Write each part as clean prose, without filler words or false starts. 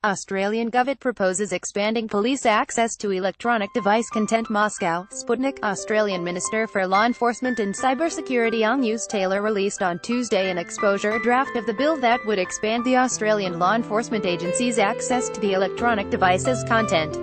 Australian Gov't proposes expanding police access to electronic device content. Moscow, Sputnik. Australian Minister for Law Enforcement and Cybersecurity Mathew Taylor released on Tuesday an exposure draft of the bill that would expand the Australian law enforcement agency's access to the electronic devices content,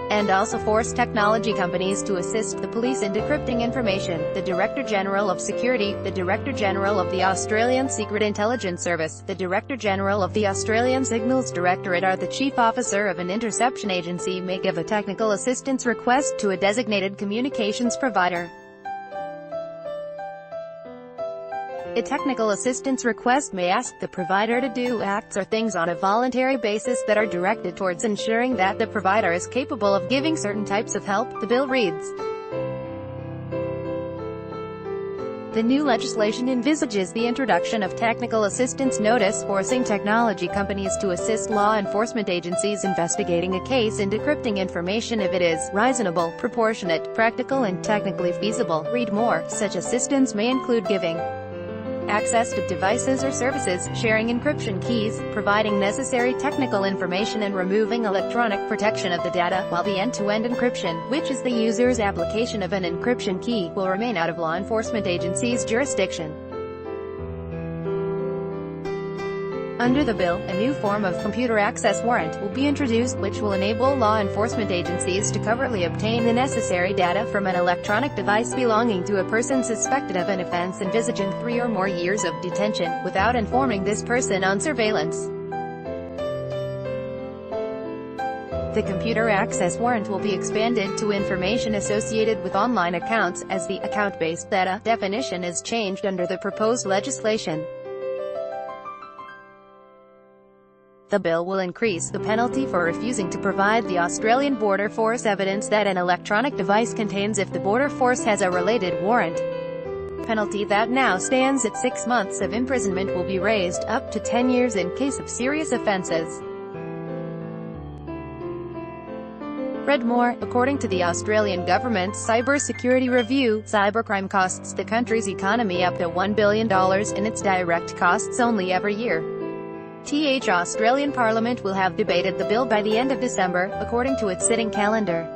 and also force technology companies to assist the police in decrypting information. The Director-General of Security, the Director-General of the Australian Secret Intelligence Service, the Director-General of the Australian Signals Directorate or the Chief Officer of an interception agency may give a technical assistance request to a designated communications provider. A technical assistance request may ask the provider to do acts or things on a voluntary basis that are directed towards ensuring that the provider is capable of giving certain types of help, the bill reads. The new legislation envisages the introduction of technical assistance notice, forcing technology companies to assist law enforcement agencies investigating a case in decrypting information if it is reasonable, proportionate, practical and technically feasible. Read more. Such assistance may include giving access to devices or services, sharing encryption keys, providing necessary technical information and removing electronic protection of the data, while the end-to-end encryption, which is the user's application of an encryption key, will remain out of law enforcement agencies' jurisdiction. Under the bill, a new form of computer access warrant will be introduced, which will enable law enforcement agencies to covertly obtain the necessary data from an electronic device belonging to a person suspected of an offense envisaging 3 or more years of detention, without informing this person on surveillance. The computer access warrant will be expanded to information associated with online accounts, as the account-based data definition is changed under the proposed legislation. The bill will increase the penalty for refusing to provide the Australian Border Force evidence that an electronic device contains if the Border Force has a related warrant. Penalty that now stands at 6 months of imprisonment will be raised up to 10 years in case of serious offences. Read more. According to the Australian government's cybersecurity review, cybercrime costs the country's economy up to $1 billion in its direct costs only every year. The Australian Parliament will have debated the bill by the end of December, according to its sitting calendar.